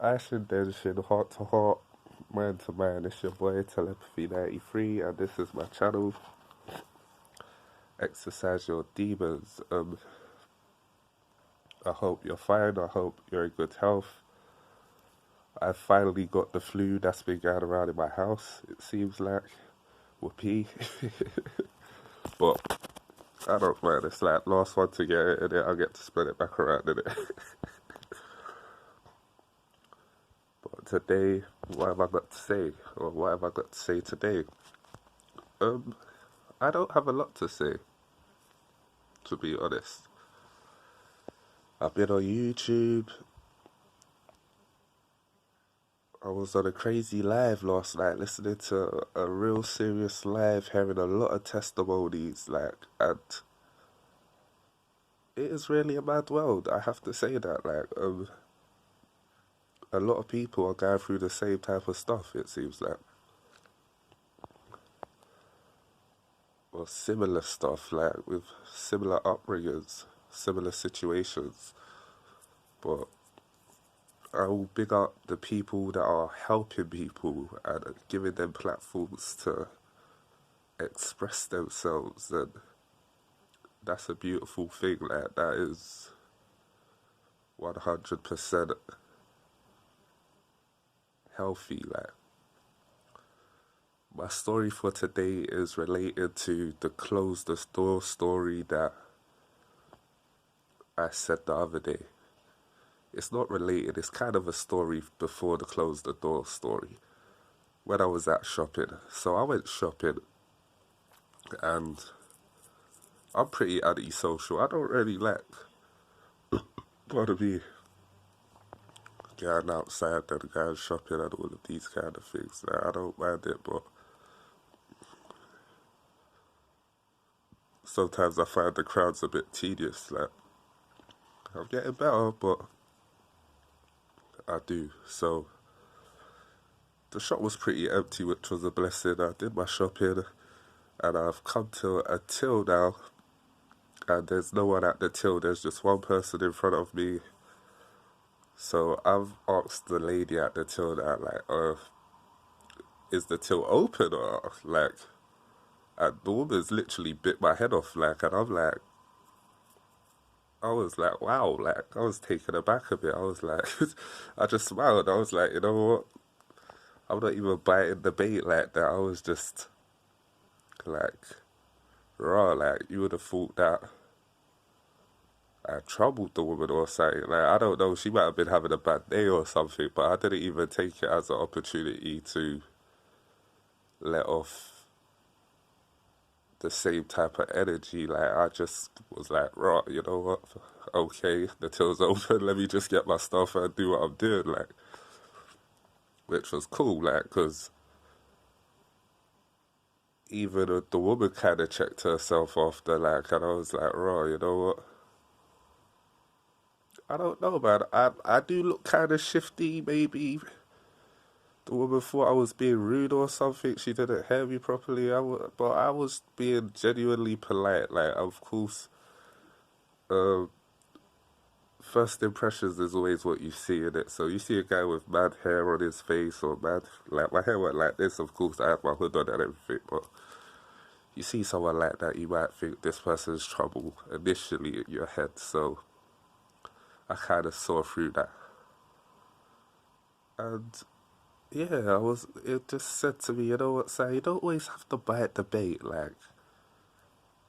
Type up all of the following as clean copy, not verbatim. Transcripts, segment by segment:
Ashen Denshin, heart to heart, mind to mind. It's your boy telepvthy, and this is my channel. Exercise your demons. I hope you're fine. I hope you're in good health. I finally got the flu that's been going around in my house. It seems like whoopee, but I don't mind. It's like last one to get it, and then I get to spread it back around in it. But today, what have I got to say, or what have I got to say today? I don't have a lot to say, to be honest. I've been on YouTube. I was on a crazy live last night, listening to a real serious live, hearing a lot of testimonies, and it is really a mad world. I have to say that, a lot of people are going through the same type of stuff. It seems like, or similar stuff, like with similar upbringings, similar situations. But I will big up the people that are helping people and giving them platforms to express themselves, and that's a beautiful thing. Like, that is 100% healthy. Like, my story for today is related to the close the door story that I said the other day. It's not related, it's kind of a story before the close the door story. When I was at shopping. So I went shopping, and I'm pretty antisocial. I don't really like, pardon me, going outside and going shopping and all of these kind of things. Like, I don't mind it, but sometimes I find the crowds a bit tedious. Like, I'm getting better, but I do. So the shop was pretty empty, which was a blessing. I did my shopping, and I've come to a till now, and there's no one at the till. There's just one person in front of me. So I've asked the lady at the till that, is the till open, or like, and the woman's literally bit my head off, like, and I'm like, I was like, wow, like, I was taken aback a bit. I was like, I just smiled. I was like, you know what? I'm not even biting the bait like that. I was just like, raw, like, you would have thought that I troubled the woman or something. Like, I don't know, she might have been having a bad day or something, but I didn't even take it as an opportunity to let off the same type of energy. Like, I just was like, right, you know what? Okay, the till's open. Let me just get my stuff and do what I'm doing, like, which was cool, like, because even the woman kind of checked herself after, like, and I was like, right, you know what? I don't know, man. I do look kind of shifty, maybe. The woman thought I was being rude or something. She didn't hear me properly. But I was being genuinely polite. Like, of course, uh, first impressions is always what you see in it. So you see a guy with mad hair on his face, or mad, like, my hair went like this. Of course, I had my hood on and everything. But you see someone like that, you might think this person's trouble initially in your head. So I kind of saw through that. And yeah, it just said to me, you know what, Sam, you don't always have to bite the bait. Like,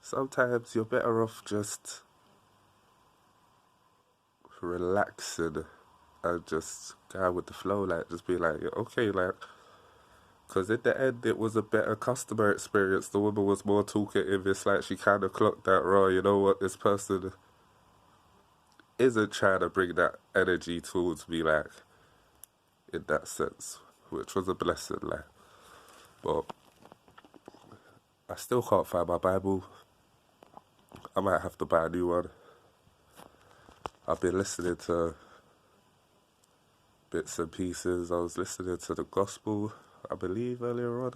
sometimes you're better off just relaxing and just go with the flow. Like, just be like, yeah, okay, like, because in the end, it was a better customer experience. The woman was more talkative. It's like she kind of clocked that, raw, you know what, this person isn't trying to bring that energy towards me, like, in that sense, which was a blessing, like. But I still can't find my Bible. I might have to buy a new one. I've been listening to bits and pieces. I was listening to the gospel, I believe, earlier on.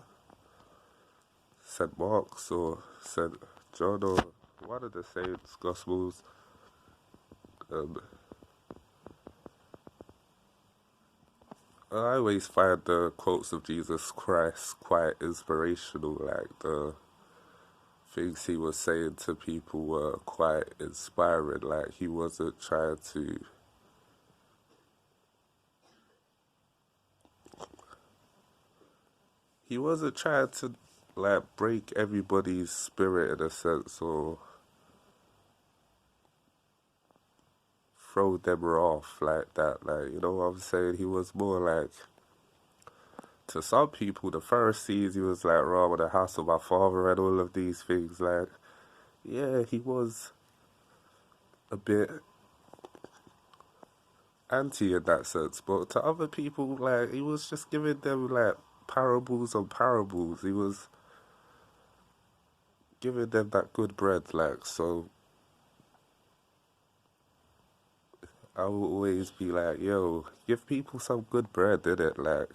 St. Mark's or St. John, or one of the saints' gospels. Um, I always find the quotes of Jesus Christ quite inspirational. Like the things he was saying to people were quite inspiring. Like he wasn't trying to like break everybody's spirit in a sense or throw them off like that. Like, you know what I'm saying? He was more like, to some people, the Pharisees, he was like, raw with the house of my father and all of these things. Like, yeah, he was a bit anti in that sense. But to other people, like, he was just giving them like parables on parables. He was giving them that good bread. Like, so I will always be like, yo, give people some good bread, innit? Like,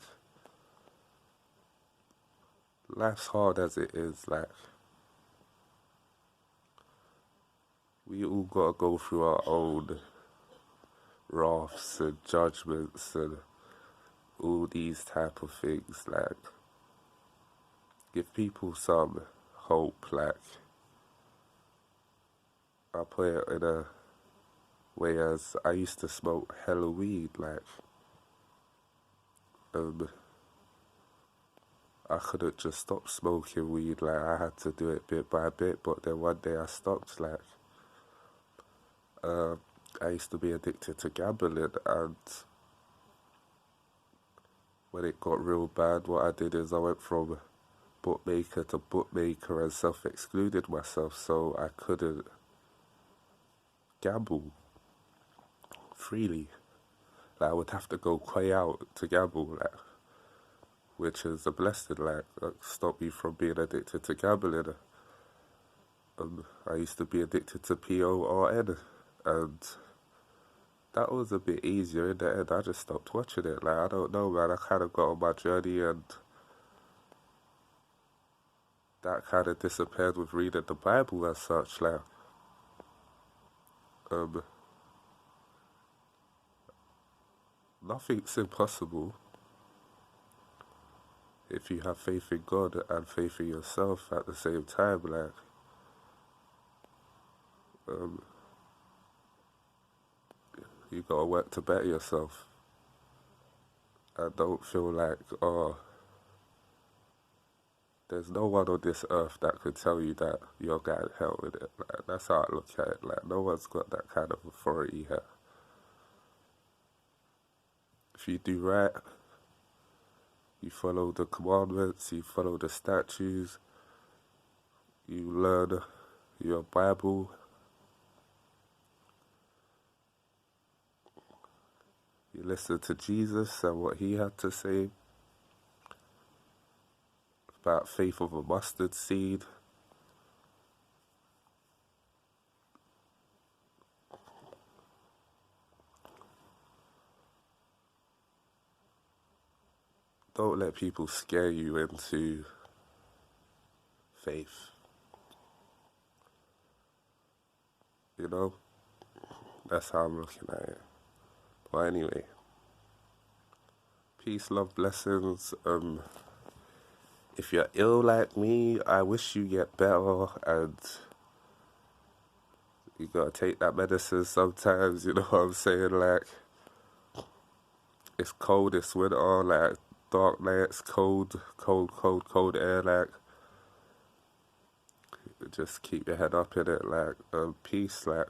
life's hard as it is. Like, we all gotta go through our own wraths and judgments and all these type of things. Like, give people some hope. Like, I put it in a way as I used to smoke hella weed. Like, um, I couldn't just stop smoking weed. Like, I had to do it bit by bit. But then one day I stopped. Like, I used to be addicted to gambling, and when it got real bad, what I did is I went from bookmaker to bookmaker and self-excluded myself so I couldn't gamble freely. Like, I would have to go quay out to gamble, like, which is a blessing. Like, stopped me from being addicted to gambling. I used to be addicted to PORN, and that was a bit easier in the end. I just stopped watching it. Like, I don't know, man. I kind of got on my journey, and that kind of disappeared with reading the Bible as such. Like, um, nothing's impossible if you have faith in God and faith in yourself at the same time. Like, um, you gotta work to better yourself. And don't feel like, oh, there's no one on this earth that could tell you that you're going to hell with it. Like, that's how I look at it. Like, no one's got that kind of authority here. If you do right, you follow the commandments, you follow the statutes, you learn your Bible, you listen to Jesus and what he had to say about faith of a mustard seed. Don't let people scare you into faith. You know? That's how I'm looking at it. But anyway, peace, love, blessings. If you're ill like me, I wish you get better, and you gotta take that medicine sometimes, you know what I'm saying? Like, it's cold, it's winter, like, dark nights, cold air, like, just keep your head up in it, like, peace, like.